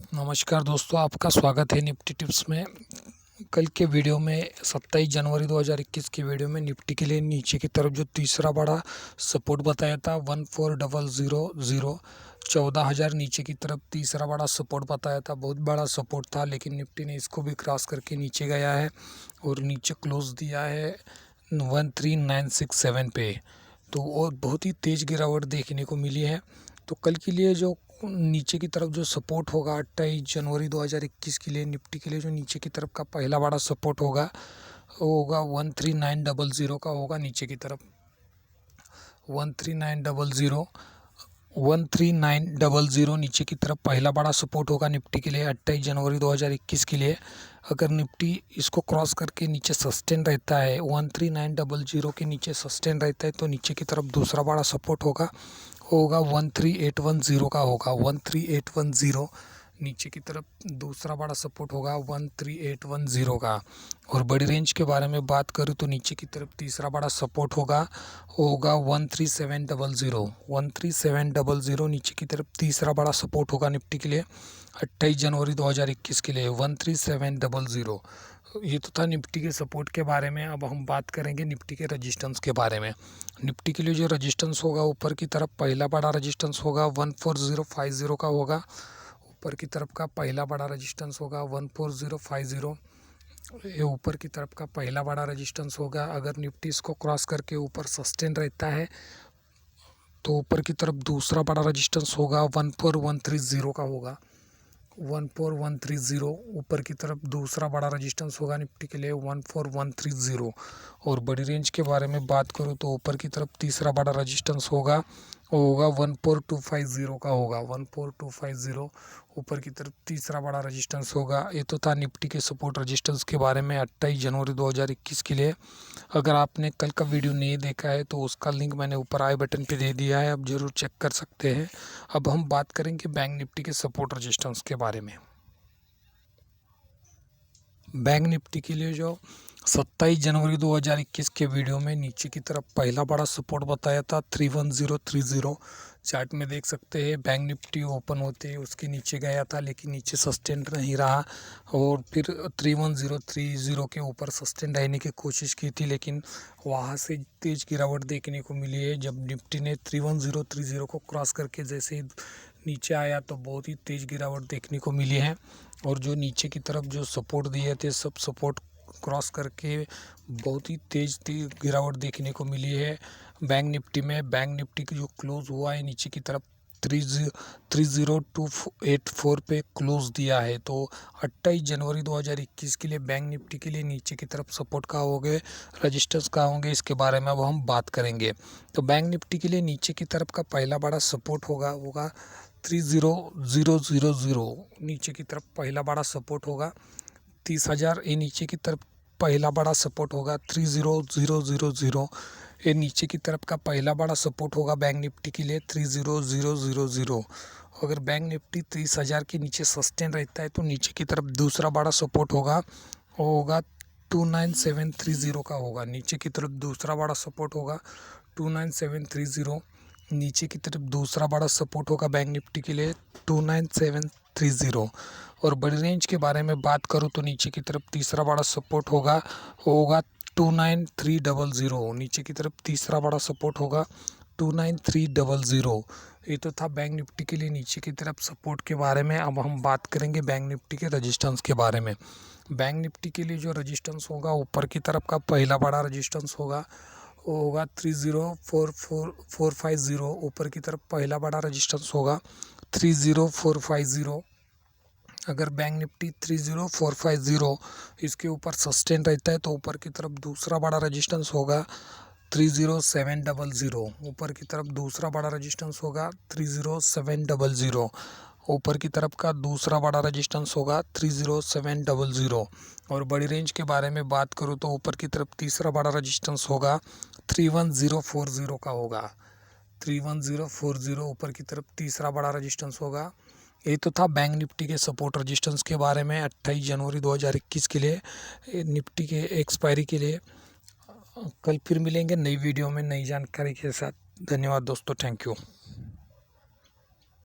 नमस्कार दोस्तों, आपका स्वागत है निफ्टी टिप्स में। कल के वीडियो में 27 जनवरी 2021 की वीडियो में निफ्टी के लिए नीचे की तरफ जो तीसरा बड़ा सपोर्ट बताया था 14,000, 14,000 नीचे की तरफ तीसरा बड़ा सपोर्ट बताया था। बहुत बड़ा सपोर्ट था, लेकिन निफ्टी ने इसको भी क्रॉस करके नीचे गया है और नीचे क्लोज दिया है 13,967 पे। तो और बहुत ही तेज़ गिरावट देखने को मिली है। तो कल के लिए जो नीचे की तरफ जो सपोर्ट होगा 28 जनवरी 2021 के लिए निफ्टी के लिए जो नीचे की तरफ का पहला बड़ा सपोर्ट होगा वो होगा 13,900 का होगा। नीचे की तरफ 13,900 13,900 नीचे की तरफ पहला बड़ा सपोर्ट होगा निफ्टी के लिए 28 जनवरी 2021 के लिए। अगर निफ्टी इसको क्रॉस करके नीचे सस्टेन रहता है 13,900 के नीचे सस्टेन रहता है तो नीचे की तरफ दूसरा बड़ा सपोर्ट होगा 13,810 का होगा। 13,810 नीचे की तरफ दूसरा बड़ा सपोर्ट होगा 13,810 का। और बड़ी रेंज के बारे में बात करूँ तो नीचे की तरफ तीसरा बड़ा सपोर्ट होगा 13,700। 13,700 नीचे की तरफ तीसरा बड़ा सपोर्ट होगा निफ्टी के लिए 28 जनवरी 2021 के लिए 13,700। ये तो था निफ्टी के सपोर्ट के बारे में। अब हम बात करेंगे निफ्टी के रजिस्टेंस के बारे में। निफ्टी के लिए जो रजिस्टेंस होगा ऊपर की तरफ पहला बड़ा रजिस्टेंस होगा 14,050 का होगा। ऊपर की तरफ का पहला बड़ा रजिस्टेंस होगा 14,050। ये ऊपर की तरफ का पहला बड़ा रजिस्टेंस होगा। अगर निफ्टी इसको क्रॉस करके ऊपर सस्टेन रहता है तो ऊपर की तरफ दूसरा बड़ा रजिस्टेंस होगा 14,130 का होगा। 14,130 ऊपर की तरफ दूसरा बड़ा रजिस्टेंस होगा निफ्टी के लिए 14,130। और बड़ी रेंज के बारे में बात करूँ तो ऊपर की तरफ तीसरा बड़ा रजिस्टेंस होगा वो होगा 14,250 का होगा। 14,250 ऊपर की तरफ तीसरा बड़ा रजिस्टेंस होगा। ये तो था निफ्टी के सपोर्ट रजिस्टेंस के बारे में 28 जनवरी 2021 के लिए। अगर आपने कल का वीडियो नहीं देखा है तो उसका लिंक मैंने ऊपर आई बटन पे दे दिया है, आप ज़रूर चेक कर सकते हैं। अब हम बात करेंगे बैंक निफ्टी के सपोर्ट रजिस्टेंस के बारे में। बैंक निफ्टी के लिए जो 27 जनवरी 2021 के वीडियो में नीचे की तरफ पहला बड़ा सपोर्ट बताया था 31030। चार्ट में देख सकते हैं बैंक निफ्टी ओपन होते ही उसके नीचे गया था, लेकिन नीचे सस्टेन नहीं रहा और फिर 31030 के ऊपर सस्टेन रहने की कोशिश की थी, लेकिन वहाँ से तेज़ गिरावट देखने को मिली है। जब निफ्टी ने 31030 को क्रॉस करके जैसे ही नीचे आया तो बहुत ही तेज़ गिरावट देखने को मिली है। और जो नीचे की तरफ जो सपोर्ट दिए थे सब सपोर्ट क्रॉस करके बहुत ही तेज़ गिरावट देखने को मिली है बैंक निफ्टी में। बैंक निफ्टी की जो क्लोज हुआ है नीचे की तरफ 30284 पे क्लोज दिया है। तो 28 जनवरी 2021 के लिए बैंक निफ्टी के लिए नीचे की तरफ सपोर्ट कहाँ होंगे, रजिस्टर्स कहाँ होंगे, इसके बारे में अब हम बात करेंगे। तो बैंक निफ्टी के लिए नीचे की तरफ का पहला बड़ा सपोर्ट होगा 30,000। नीचे की तरफ पहला बड़ा सपोर्ट होगा 30,000। ये नीचे की तरफ पहला बड़ा सपोर्ट होगा 30,000। ये नीचे की तरफ का पहला बड़ा सपोर्ट होगा बैंक निफ्टी के लिए 30,000। अगर बैंक निफ्टी 30,000 के नीचे सस्टेन रहता है तो नीचे की तरफ दूसरा बड़ा सपोर्ट होगा वो होगा 29,730 का होगा। नीचे की तरफ दूसरा बड़ा सपोर्ट होगा 29,730। नीचे की तरफ दूसरा बड़ा सपोर्ट होगा बैंक निफ्टी के लिए 29,730। और बड़ी रेंज के बारे में बात करूँ तो नीचे की तरफ तीसरा बड़ा सपोर्ट होगा 29,300। नीचे की तरफ तीसरा बड़ा सपोर्ट होगा 29,300। ये तो था बैंक निफ्टी के लिए नीचे की तरफ सपोर्ट के बारे में। अब हम बात करेंगे बैंक निफ्टी के रजिस्टेंस के बारे में। बैंक निफ्टी के लिए जो रजिस्टेंस होगा ऊपर की तरफ का पहला बड़ा रजिस्टेंस होगा वो होगा 30,450। ऊपर की तरफ पहला बड़ा रजिस्टेंस होगा 30,450। अगर बैंक निफ्टी 30,450 इसके ऊपर सस्टेन रहता है तो ऊपर की तरफ दूसरा बड़ा रजिस्टेंस होगा 30,700। ऊपर की तरफ दूसरा बड़ा रजिस्टेंस होगा 30,700। ऊपर की तरफ का दूसरा बड़ा रजिस्टेंस होगा 30,700। और बड़ी रेंज के बारे में बात करूँ तो ऊपर की तरफ तीसरा बड़ा रजिस्टेंस होगा 31,040 का होगा। 31,040 ऊपर की तरफ तीसरा बड़ा रजिस्टेंस होगा। ये तो था बैंक निफ्टी के सपोर्ट रजिस्टेंस के बारे में 28 जनवरी 2021 के लिए निफ्टी के एक्सपायरी के लिए। कल फिर मिलेंगे नई वीडियो में नई जानकारी के साथ। धन्यवाद दोस्तों, थैंक यू।